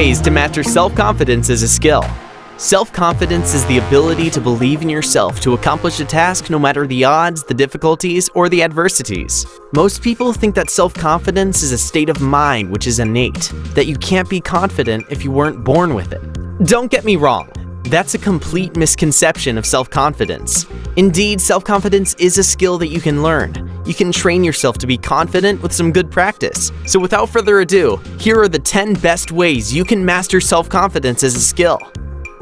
ways to master self-confidence as a skill. Self-confidence is the ability to believe in yourself to accomplish a task no matter the odds, the difficulties, or the adversities. Most people think that self-confidence is a state of mind which is innate, that you can't be confident if you weren't born with it. Don't get me wrong, that's a complete misconception of self-confidence. Indeed, self-confidence is a skill that you can learn. You can train yourself to be confident with some good practice. So without further ado, here are the 10 best ways you can master self-confidence as a skill.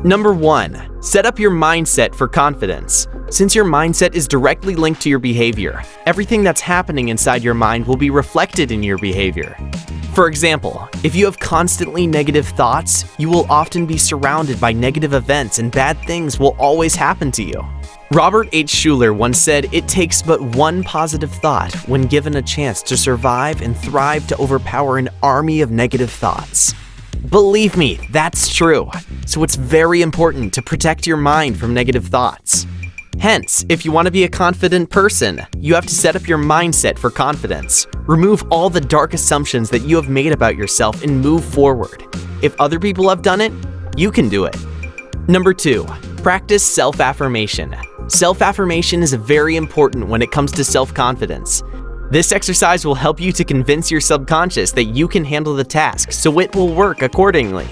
Number 1. Set up your mindset for confidence. Since your mindset is directly linked to your behavior, everything that's happening inside your mind will be reflected in your behavior. For example, if you have constantly negative thoughts, you will often be surrounded by negative events and bad things will always happen to you. Robert H. Schuller once said, "It takes but one positive thought when given a chance to survive and thrive to overpower an army of negative thoughts." Believe me, that's true. So it's very important to protect your mind from negative thoughts. Hence, if you want to be a confident person, you have to set up your mindset for confidence. Remove all the dark assumptions that you have made about yourself and move forward. If other people have done it, you can do it. Number 2, practice self-affirmation. Self-affirmation is very important when it comes to self-confidence. This exercise will help you to convince your subconscious that you can handle the task, so it will work accordingly.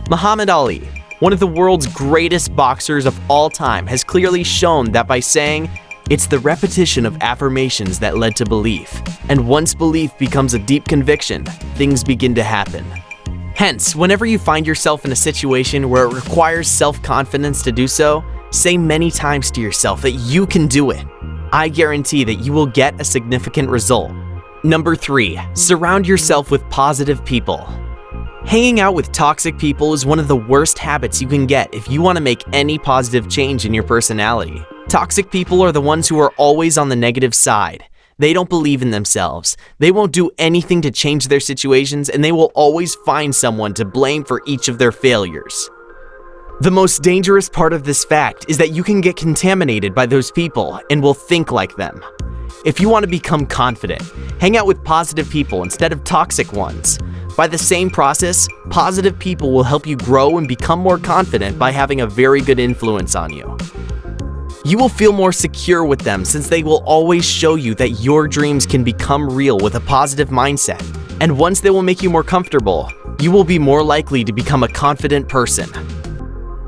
Muhammad Ali, one of the world's greatest boxers of all time, has clearly shown that by saying, "It's the repetition of affirmations that led to belief, and once belief becomes a deep conviction, things begin to happen." Hence, whenever you find yourself in a situation where it requires self-confidence to do so, say many times to yourself that you can do it. I guarantee that you will get a significant result. Number 3, surround yourself with positive people. Hanging out with toxic people is one of the worst habits you can get if you want to make any positive change in your personality. Toxic people are the ones who are always on the negative side. They don't believe in themselves. They won't do anything to change their situations, and they will always find someone to blame for each of their failures. The most dangerous part of this fact is that you can get contaminated by those people and will think like them. If you want to become confident, hang out with positive people instead of toxic ones. By the same process, positive people will help you grow and become more confident by having a very good influence on you. You will feel more secure with them since they will always show you that your dreams can become real with a positive mindset. And once they will make you more comfortable, you will be more likely to become a confident person.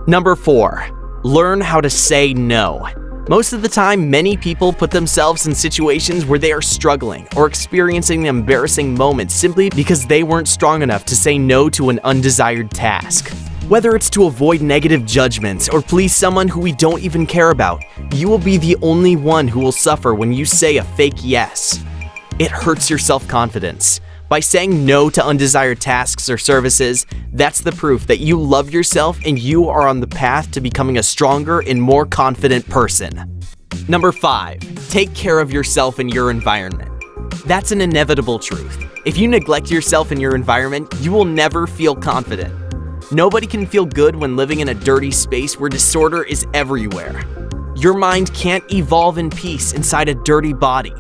Number 4, learn how to say no. Most of the time, many people put themselves in situations where they are struggling or experiencing embarrassing moments simply because they weren't strong enough to say no to an undesired task. Whether it's to avoid negative judgments or please someone who we don't even care about, you will be the only one who will suffer when you say a fake yes. It hurts your self-confidence. By saying no to undesired tasks or services, that's the proof that you love yourself and you are on the path to becoming a stronger and more confident person. Number 5, take care of yourself and your environment. That's an inevitable truth. If you neglect yourself and your environment, you will never feel confident. Nobody can feel good when living in a dirty space where disorder is everywhere. Your mind can't evolve in peace inside a dirty body.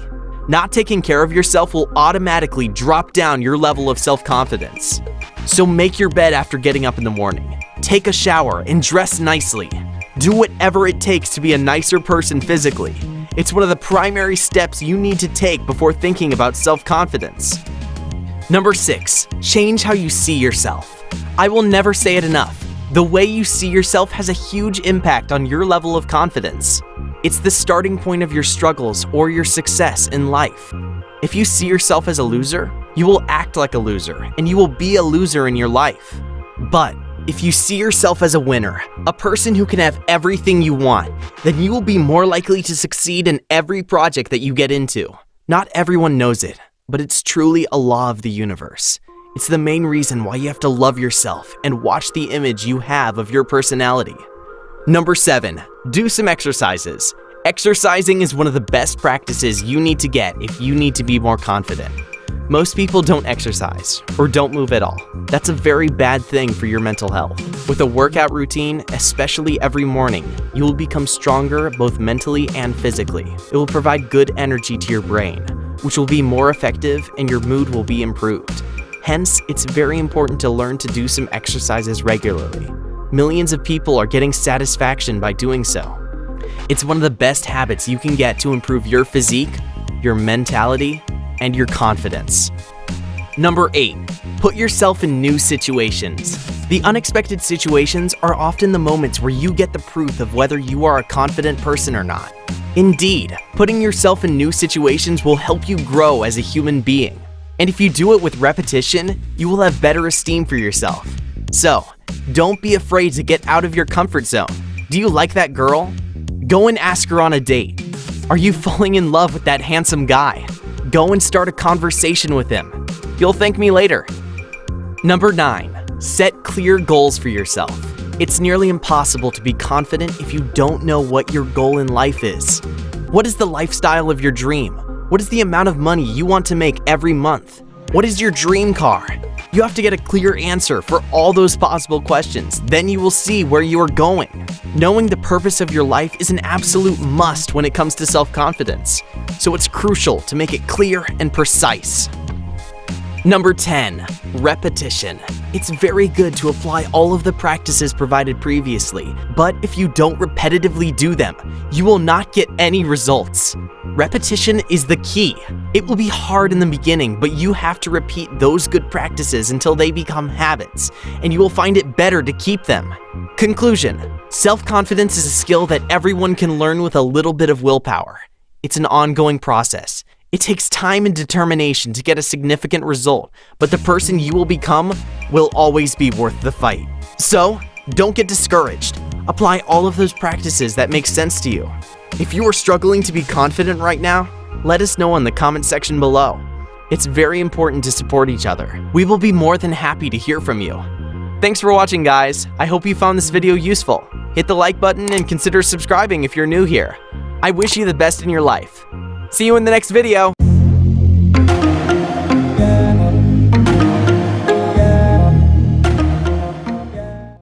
Not taking care of yourself will automatically drop down your level of self-confidence. So make your bed after getting up in the morning. Take a shower and dress nicely. Do whatever it takes to be a nicer person physically. It's one of the primary steps you need to take before thinking about self-confidence. Number 6, change how you see yourself. I will never say it enough. The way you see yourself has a huge impact on your level of confidence. It's the starting point of your struggles or your success in life. If you see yourself as a loser, you will act like a loser, and you will be a loser in your life. But if you see yourself as a winner, a person who can have everything you want, then you will be more likely to succeed in every project that you get into. Not everyone knows it, but it's truly a law of the universe. It's the main reason why you have to love yourself and watch the image you have of your personality. Number 7, do some exercises. Exercising is one of the best practices you need to get if you need to be more confident. Most people don't exercise or don't move at all. That's a very bad thing for your mental health. With a workout routine, especially every morning, you will become stronger both mentally and physically. It will provide good energy to your brain, which will be more effective and your mood will be improved. Hence, it's very important to learn to do some exercises regularly. Millions of people are getting satisfaction by doing so. It's one of the best habits you can get to improve your physique, your mentality, and your confidence. Number 8. Put yourself in new situations. The unexpected situations are often the moments where you get the proof of whether you are a confident person or not. Indeed, putting yourself in new situations will help you grow as a human being. And if you do it with repetition, you will have better esteem for yourself. So, don't be afraid to get out of your comfort zone. Do you like that girl? Go and ask her on a date. Are you falling in love with that handsome guy? Go and start a conversation with him. You'll thank me later. Number 9. Set clear goals for yourself. It's nearly impossible to be confident if you don't know what your goal in life is. What is the lifestyle of your dream? What is the amount of money you want to make every month? What is your dream car? You have to get a clear answer for all those possible questions. Then you will see where you are going. Knowing the purpose of your life is an absolute must when it comes to self-confidence. So it's crucial to make it clear and precise. Number 10. Repetition. It's very good to apply all of the practices provided previously, but if you don't repetitively do them, you will not get any results. Repetition is the key. It will be hard in the beginning, but you have to repeat those good practices until they become habits, and you will find it better to keep them. Conclusion. Self-confidence is a skill that everyone can learn with a little bit of willpower. It's an ongoing process. It takes time and determination to get a significant result, but the person you will become will always be worth the fight. So, don't get discouraged. Apply all of those practices that make sense to you. If you are struggling to be confident right now, let us know in the comment section below. It's very important to support each other. We will be more than happy to hear from you. Thanks for watching, guys. I hope you found this video useful. Hit the like button and consider subscribing if you're new here. I wish you the best in your life. See you in the next video.